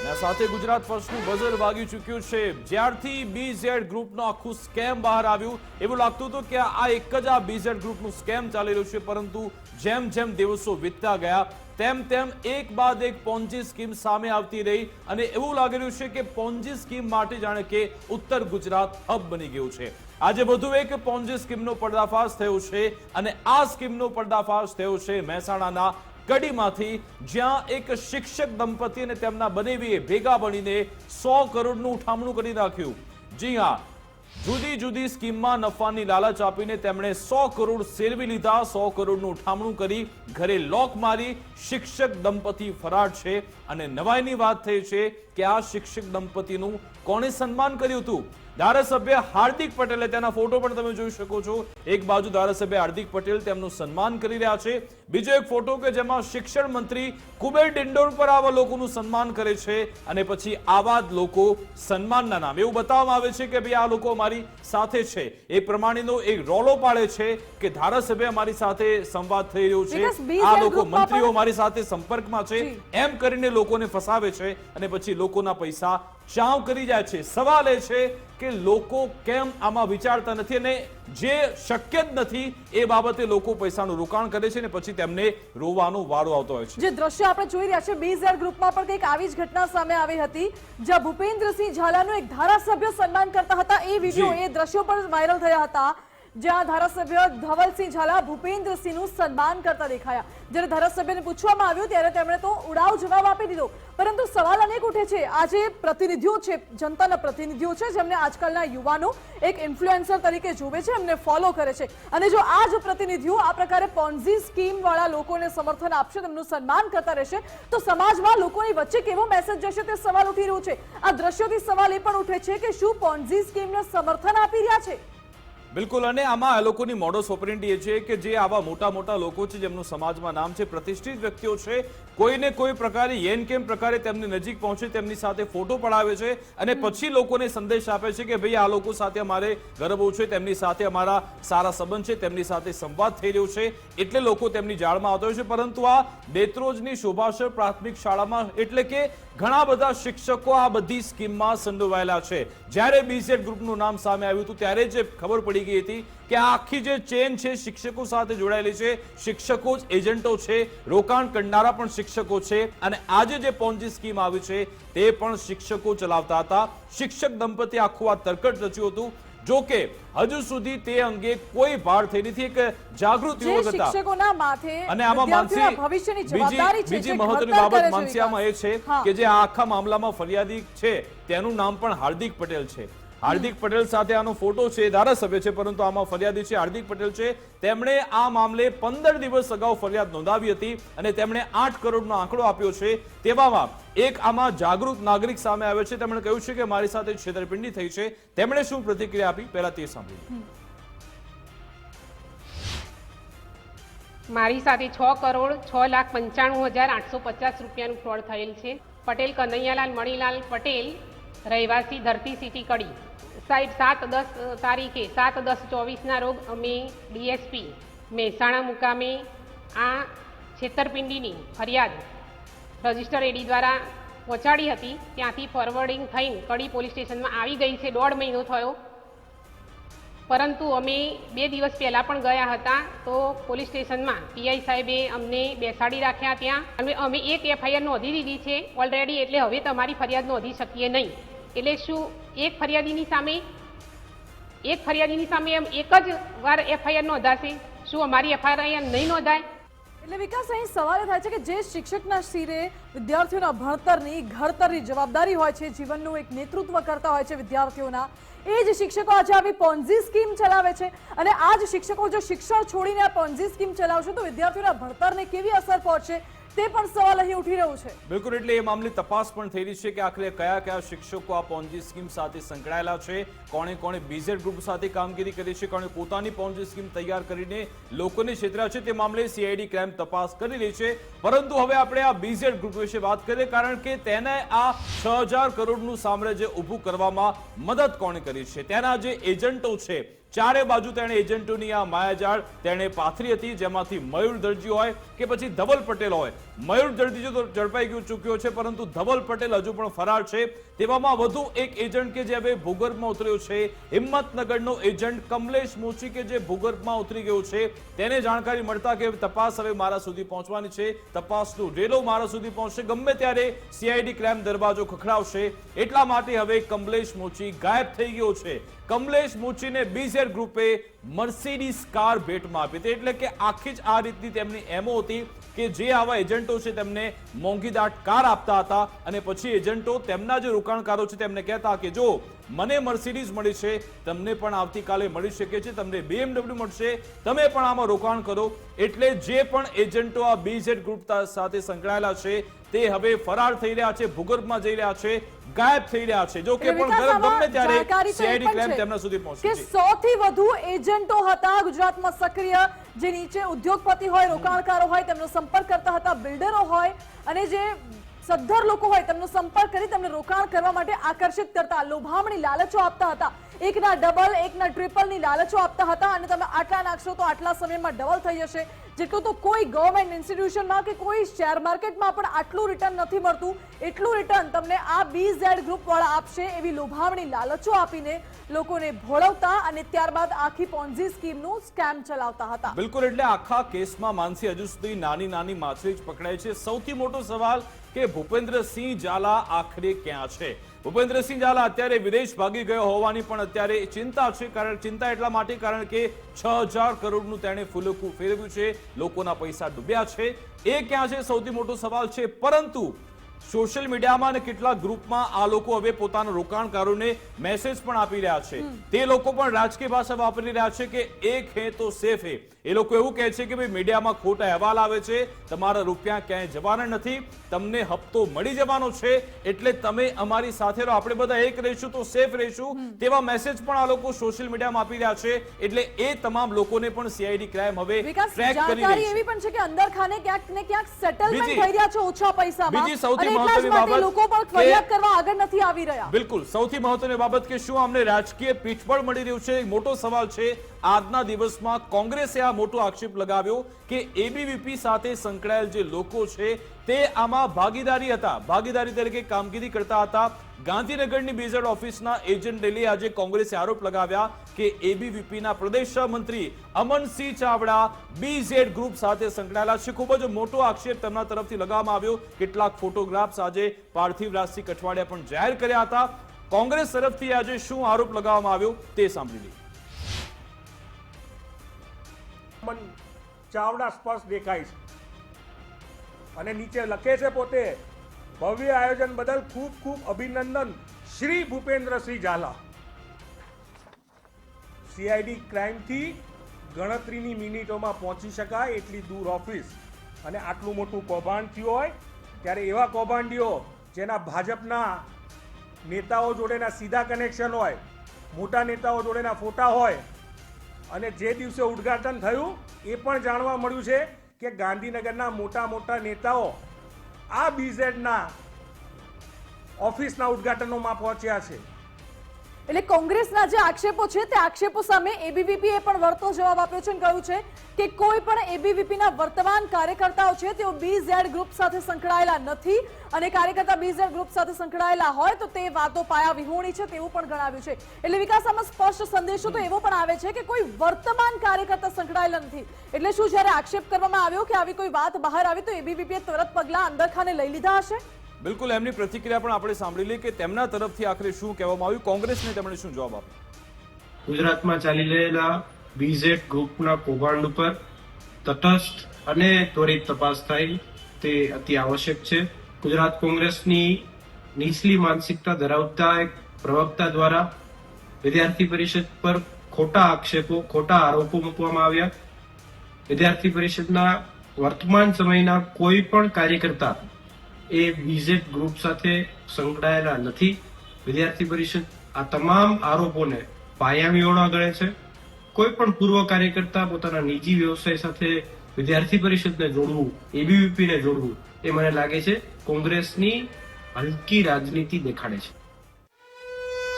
સાથે ગુજરાત ફર્સ્ટનું બઝર વાગી ચૂક્યું છે। જ્યારથી બીઝેડ ગ્રુપનો આખું સ્કેમ બહાર આવ્યું એવું લાગતું હતું કે આ એક જ આ બીઝેડ ગ્રુપનું સ્કેમ ચાલી રહ્યું છે, પરંતુ જેમ જેમ દિવસો વીતતા ગયા તેમ તેમ એક બાદ એક પોન્જી સ્કીમ સામે આવતી રહી અને એવું લાગી રહ્યું છે કે પોન્જી સ્કીમ માટે જાણે કે ઉત્તર ગુજરાત હબ બની ગયું છે। આજે વધુ એક પોન્જી સ્કીમનો પર્દાફાશ થયો છે અને આ સ્કીમનો પર્દાફાશ થયો છે મહેસાણાના કડીમાંથી, જ્યાં એક શિક્ષક દંપતી અને તેમના બનેવીએ ભેગા બનીને 100 કરોડનું ઉઠામણું કરી નાખ્યું। જી હા, જુદી જુદી સ્કીમમાં નફાની લાલચ આપીને તેમણે 100 કરોડ સેરવી લીધા। 100 કરોડનું ઉઠામણું કરી ઘરે લોક મારી શિક્ષક દંપતી ફરાર છે અને નવાઈની વાત થઈ છે કે આ શિક્ષક દંપતીનું કોણે સન્માન કર્યું હતું? ધારાસભ્ય હાર્દિક પટેલે, તેના ફોટો પણ તમે જોઈ શકો છો। એક બાજુ ધારાસભ્ય હાર્દિક પટેલ તેમનું સન્માન કરી રહ્યા છે, બીજો એક ફોટો કે જેમાં શિક્ષણ મંત્રી કુબેર ડિંડોર પર આવા લોકોનું સન્માન કરે છે અને પછી આવા જ લોકો સન્માનના નામે એવું બતાવવામાં આવે છે કે ભાઈ આ લોકો અમારી સાથે છે, એ પ્રમાણેનો એક રોલો પાડે છે કે ધારાસભ્ય અમારી સાથે સંવાદ થઈ રહ્યો છે, આ લોકો મંત્રીઓ અમારી સાથે સંપર્કમાં છે, એમ કરીને લોકોને ફસાવે છે અને પછી લોકોના પૈસા ચાવ કરી જાય છે। સવાલ એ છે કે લોકો કેમ આમાં વિચારતા નથી અને જે શક્ય જ નથી એ બાબતે લોકો પૈસાનું રોકાણ કરે છે ને પછી તેમને રોવાનો વારો આવતો હોય છે। જે દ્રશ્ય આપણે જોઈ રહ્યા છે, બીઝેડ ગ્રુપમાં પણ કંઈક આવી જ ઘટના સામે આવી હતી, જ્યાં ભૂપેન્દ્રસિંહ ઝાલાનું એક ધારાસભ્ય સન્માન કરતા હતા। એ વિડીયો, એ દ્રશ્યો પણ વાયરલ થયા હતા, જ્યાં ધારાસભ્ય ધવલસિંહ ઝાલા ભૂપેન્દ્રસિંહનું સન્માન કરતા દેખાયા। જ્યારે ધારાસભ્યને પૂછવામાં આવ્યું ત્યારે તેમણે તો ઉડાવ જવાબ આપી દીધો, પરંતુ સવાલ અનેક ઉઠે છે। આ જે પ્રતિનિધિઓ છે, જનતાના પ્રતિનિધિઓ છે, જેમને આજકાલના યુવાનો એક ઇન્ફ્લુએન્સર તરીકે જોવે છે, એમને ફોલો કરે છે, અને જો આ જ પ્રતિનિધિઓ આ પ્રકારે પોન્ઝી સ્કીમ વાળા લોકોને સમર્થન આપશે, તેમનું સન્માન કરતા રહેશે, તો સમાજમાં લોકોની વચ્ચે કેવો મેસેજ જશે તે સવાલ ઉઠી રહ્યો છે। આ દ્રશ્યોથી સવાલ એ પણ ઉઠે છે કે શું પોન્ઝી સ્કીમને સમર્થન આપી રહ્યા છે? બિલકુલ, અને આમાં આ લોકોની મોડસ ઓપરેન્ડી એ છે કે જે આવા મોટા મોટા લોકો છે, જેમનું સમાજમાં નામ છે, પ્રતિષ્ઠિત વ્યક્તિઓ છે, કોઈને કોઈ પ્રકારે યેન કેમ પ્રકારે તેમની નજીક પહોંચે, તેમની સાથે ફોટો પડાવે છે અને પછી લોકોને સંદેશ આપે છે કે ભાઈ આ લોકો સાથે અમારે ગર્વ છે, તેમની સાથે અમારા સારા સંબંધ છે, તેમની સાથે સંવાદ થઈ રહ્યો છે, એટલે લોકો તેમની જાળમાં આવતા હોય છે। પરંતુ આ દેત્રોજની શોભાસર પ્રાથમિક શાળામાં એટલે કે ઘણા બધા શિક્ષકો આ બધી સ્કીમમાં સંડોવાયેલા છે। જ્યારે બીઝેડ ગ્રુપનું નામ સામે આવ્યું હતું ત્યારે જે ખબર પડી ગઈ હતી કે આ આખી જે ચેન છે શિક્ષકો સાથે જોડાયેલી છે, શિક્ષકો જ એજન્ટો છે, રોકાણ કરનારા પણ શિક્ષકો છે અને આજે જે પોન્જી સ્કીમ આવી છે તે પણ શિક્ષકો ચલાવતા હતા। શિક્ષક દંપતી આખું આ તરકટ રચ્યું હતું, જો કે હજુ સુધી તે અંગે કોઈ ભાર થઈ નથી, એક જાગૃત યુવક હતા શિક્ષકોના માથે અને આમાં માનસી ભવિષ્યની જવાબદારી છે। બીજી મહત્વની બાબત માનસીયામાં એ છે કે જે આ આખા મામલામાં ફરિયાદી છે તેનું નામ પણ હાર્દિક પટેલ છે। હાર્દિક પટેલ સાથે આનો ફોટો છે, ધારાસભ્ય છે, પરંતુ આમાં ફરિયાદી છે હાર્દિક પટેલ છે। તેમણે આ મામલે 15 દિવસ અગાઉ ફરિયાદ નોંધાવી હતી અને તેમણે 8 કરોડનો આંકડો આપ્યો છે। તેવામાં એક આમાં જાગૃત નાગરિક સામે આવ્યો છે, તેમણે કહ્યું છે કે મારી સાથે છેતરપિંડી થઈ છે। તેમણે શું પ્રતિક્રિયા આપી પહેલા તે સાંભળીએ। મારી સાથે 6 કરોડ 6,95,850 રૂપિયાનું ફ્રોડ થયેલ છે। પટેલ કનૈયાલાલ મણીલાલ પટેલ, રહેવાસી ધરતી સિટી કડી સાહેબ, 7/10 તારીખે 7/10/24ના રોજ અમે ડીએસપી મહેસાણા મુકામે આ છેતરપિંડીની ફરિયાદ રજિસ્ટર એડી દ્વારા પહોંચાડી હતી। ત્યાંથી ફોરવર્ડિંગ થઈને કડી પોલીસ સ્ટેશનમાં આવી ગઈ છે। 1.5 મહિનો થયો, પરંતુ અમે 2 દિવસ પહેલાં પણ ગયા હતા તો પોલીસ સ્ટેશનમાં પીઆઈ સાહેબે અમને બેસાડી રાખ્યા ત્યાં, અને અમે એક એફઆઈઆર નોંધી દીધી છે ઓલરેડી, એટલે હવે તમારી ફરિયાદ નોંધી શકીએ નહીં। એટલે શું એક ફરિયાદીની સામે એમ એક જ વાર એફઆઈઆર નોંધાશે? શું અમારી એફઆઈઆર નહીં નોંધાય? એટલે વિકાસ, અહીં સવાલ એ થાય છે કે જે શિક્ષકના શિરે વિદ્યાર્થીઓના ભણતરની, ઘડતરની જવાબદારી હોય છે, જીવનનું એક નેતૃત્વ કરતા હોય છે વિદ્યાર્થીઓના, એ જ શિક્ષકો આજે આવી પોન્ઝી સ્કીમ ચલાવે છે અને આ જ શિક્ષકો જો શિક્ષણ છોડીને આ પોન્ઝી સ્કીમ ચલાવશે તો વિદ્યાર્થીઓના ભણતરને કેવી અસર પહોંચશે તે પણ સવાલ અહીં ઉઠી રહ્યો છે। બિલકુલ, એટલે એ મામલે તપાસ પણ થઈ રહી છે કે આખરે કયા કયા શિક્ષકો આ પોન્જી સ્કીમ સાથે સંકળાયેલા છે, કોણે કોણે બીઝેડ ગ્રુપ સાથે કામગીરી કરી છે, કોણે પોતાની પોન્જી સ્કીમ તૈયાર કરીને લોકોને છેતર્યા છે, તે મામલે સીઆઈડી ક્રાઇમ તપાસ કરી રહી છે। પરંતુ હવે આપણે આ બીઝેડ ગ્રુપ વિશે વાત કરીએ, કારણ કે તેને આ 6000 કરોડનું સામ્રાજ્ય ઊભું કરવામાં મદદ કોણે કરી છે, તેના જે એજન્ટો છે, ચારે બાજુ તેણે એજન્ટોની આ માયાજાળ તેણે પાથરી હતી, જેમાંથી મયુર દરજી હોય કે પછી ધવલ પટેલ હોય. મયુર દરજી તો ઝડપાઈ ચૂક્યો છે, પરંતુ ધવલ પટેલ હજુ પણ ફરાર છે. તેવામાં વધુ એક એજન્ટ કે જે હવે ભૂગર્ભમાં ઉતર્યો છે, હિંમતનગરનો એજન્ટ કમલેશ મોચી કે જે ભૂગર્ભમાં ઉતરી ગયો છે. તેને જાણકારી મળતા કે તપાસ હવે મારા સુધી પહોંચવાની છે, તપાસનો રેલો મારા સુધી પહોંચશે, ગમે ત્યારે સીઆઈડી ક્રાઇમ દરવાજો ખખડાવશે. એટલા માટે હવે કમલેશ મોચી ગાયબ થઈ ગયો છે. કમલેશ મોચીને BZ ગ્રુપે મર્સિડીઝ કાર ભેટમાં આપી હતી. એટલે કે આખી જ આ રીતની તેમની એમો હતી કે જે આવા એજન્ટો છે તેમને મોંઘીદાટ કાર આપતા હતા અને પછી એજન્ટો તેમના જે રોકાણકારો છે તેમને કહેતા કે જો મને મર્સિડીઝ મળી છે, તમને પણ આવતીકાલે મળી શકે છે, તમને BMW મળશે, તમે પણ આમાં રોકાણ કરો. એટલે જે પણ એજન્ટો આ BZ ગ્રુપ સાથે સંકળાયેલા છે તે હવે ફરાર થઈ રહ્યા છે, ભૂગર્ભમાં જઈ રહ્યા છે, ગાયબ થઈ રહ્યા છે. જો કે પણ ગમે ત્યારે સીઆઈડી ક્રાઇમ તેમના સુધી પહોંચે છે. 100 થી વધુ એજન્ટો હતા ગુજરાતમાં સક્રિય, જે નીચે ઉદ્યોગપતિ હોય, રોકાણકારો હોય, તેમનો સંપર્ક કરતા હતા, બિલ્ડરો હોય અને જે સદ્ધર લોકો હોય તેમનો સંપર્ક કરી તેમને રોકાણ કરવા માટે આકર્ષિત કરતા, લોભામણી લાલચો આપતા હતા. એકના ડબલ, એકના ટ્રિપલની લાલચો આપતા હતા અને તમે આટલા નાખશો તો આટલા સમયમાં ડબલ થઈ જશે. જેટલું તો કોઈ ગવર્મેન્ટ ઇન્સ્ટિટ્યુશનમાં કે કોઈ શેર માર્કેટમાં પણ આટલું રિટર્ન નથી મળતું, એટલું રિટર્ન તમને આ BZ ગ્રુપ વાળા આપશે એવી લોભામણી લાલચો આપીને લોકોને ભોળવતા અને ત્યારબાદ આખી પોન્ઝી સ્કીમનું સ્કેમ ચલાવતા હતા. બિલકુલ. એટલે આખા કેસમાં માનસી હજુ સુધી નાની નાની માછલી જ પકડાય છે. સૌથી મોટો સવાલ કે ભૂપેન્દ્રસિંહ ઝાલા આખરે ક્યાં છે? ભૂપેન્દ્રસિંહ ઝાલા અત્યારે વિદેશ ભાગી ગયો હોવાની પણ અત્યારે ચિંતા છે. ચિંતા એટલા માટે કારણ કે 6000 કરોડનું તેણે ફૂલકું ફેરવ્યું છે, લોકોના પૈસા ડૂબ્યા છે. એ ક્યાં છે સૌથી મોટો સવાલ છે. પરંતુ સોશિયલ મીડિયામાં અને કેટલાક ગ્રુપમાં આ લોકો હવે પોતાના રોકાણકારોને મેસેજ પણ આપી રહ્યા છે. તે લોકો પણ રાજકીય ભાષા વાપરી રહ્યા છે કે એક હે તો સેફ હે. એ લોકો એવું કહે છે કે ભાઈ મીડિયામાં ખોટા અહેવાલ આવે છે, તમારા રૂપિયા ક્યાંય જવાના નથી, તમને હપ્તો મળી જવાનો છે, એટલે તમે અમારી સાથે રહો, આપણે બધા એક રહીશું તો સેફ રહીશું. તેવા મેસેજ પણ આ લોકો સોશિયલ મીડિયામાં આપી રહ્યા છે. એટલે એ તમામ લોકોને પણ સીઆઈડી ક્રાઇમ હવે ટ્રેક કરી રહી છે. એવી પણ છે કે અંદર ખાને ક્યાંક ને ક્યાંક સેટલમેન્ટ થઈ રહ્યા છે ઓછા પૈસામાં. બીજી સૌથી એટલા જ માટે લોકો પણ ફરિયાદ કરવા આગળ નથી આવી રહ્યા. બિલકુલ. સૌથી મહત્વની બાબત કે શું અમને રાજકીય પીઠબળ મળી રહ્યું છે? મોટો સવાલ છે. આજના દિવસમાં કોંગ્રેસે આ મોટો આક્ષેપ લગાવ્યો કે ABVP સાથે સંકળાયેલ જે લોકો છે તે આમાં ભાગીદારી તરીકે કામગીરી કરતા હતા. ગાંધીનગરની BZ ઓફિસના એજન્ટ લઈ આજે કોંગ્રેસે આરોપ લગાવ્યા કે ABVPના પ્રદેશ મંત્રી અમનસિંહ ચાવડા BZ ગ્રુપ સાથે સંકળાયેલા છે. ખૂબ જ મોટો આક્ષેપ તેમના તરફથી લગાવવામાં આવ્યો. કેટલાક ફોટોગ્રાફ્સ આજે પાર્થિવરાજસિંહ કઠવાડિયા પણ જાહેર કર્યા હતા. કોંગ્રેસ તરફથી આજે શું આરોપ લગાવવામાં આવ્યો તે સાંભળી લઈએ. ચાવડા સ્પષ્ટ દેખાય છે અને નીચે લખે છે પોતે, ભવ્ય આયોજન બદલ ખૂબ ખૂબ અભિનંદન શ્રી ભૂપેન્દ્રસિંહ ઝાલા. સીઆઈડી ક્રાઇમથી ગણતરીની મિનિટોમાં પહોંચી શકાય એટલી દૂર ઓફિસ અને આટલું મોટું કૌભાંડ થયું હોય ત્યારે એવા કૌભાંડીઓ જેના ભાજપના નેતાઓ જોડેના સીધા કનેક્શન હોય, મોટા નેતાઓ જોડેના ફોટા હોય અને જે દિવસે ઉદ્ઘાટન થયું એ પણ જાણવા મળ્યું છે કે ગાંધીનગરના મોટા મોટા નેતાઓ આ BZના ઓફિસના ઉદ્ઘાટનોમાં પહોંચ્યા છે. એટલે કોંગ્રેસના જે આક્ષેપો છે તે આક્ષેપો સામે ABVPએ પણ વળતો જવાબ આપ્યો છે અને કહ્યું છે કે કોઈ પણ ABVPના વર્તમાન કાર્યકર્તાઓ છે તેઓ BZ ગ્રુપ સાથે સંકળાયેલા નથી અને કાર્યકર્તા BZ ગ્રુપ સાથે સંકળાયેલા હોય તો તે વાતો પાયા વિહોણી છે તેવું પણ ગણાવ્યું છે. એટલે વિકાસમાં સ્પષ્ટ સંદેશો તો એવો પણ આવે છે કે કોઈ વર્તમાન કાર્યકર્તા સંકળાયેલા નથી. એટલે શું જ્યારે આક્ષેપ કરવામાં આવ્યો કે આવી કોઈ વાત બહાર આવી તો ABVPએ તરત પગલા અંદરખાને લઈ લીધા હશે? બિલકુલ. એમની પ્રતિક્રિયા પણ આપણે સાંભળી લઈએ કે તેમના તરફથી આખરે શું કહેવામાં આવ્યું, કોંગ્રેસને તેમણે શું જવાબ આપ્યો. ગુજરાતમાં ચાલી રહેલા BZ ગ્રુપના કૌભાંડ ઉપર તટસ્થ અને ત્વરિત તપાસ થાય તે અતિ આવશ્યક છે. ગુજરાત કોંગ્રેસની નીચલી માનસિકતા ધરાવતા એક પ્રવક્તા દ્વારા વિદ્યાર્થી પરિષદ પર ખોટા આક્ષેપો, ખોટા આરોપો મૂકવામાં આવ્યા. વિદ્યાર્થી પરિષદના વર્તમાન સમયના કોઈ પણ કાર્યકર્તા એ BZ ગ્રુપ સાથે સંકળાયેલા નથી. વિદ્યાર્થી પરિષદ આ તમામ આરોપોને પાયાવિહોણા ગણે છે. કોઈ પણ પૂર્વ કાર્યકર્તા પોતાના નિજી વ્યવસાય સાથે વિદ્યાર્થી પરિષદને જોડવું, ABVPને જોડવું એ મને લાગે છે કોંગ્રેસની હલકી રાજનીતિ દેખાડે છે.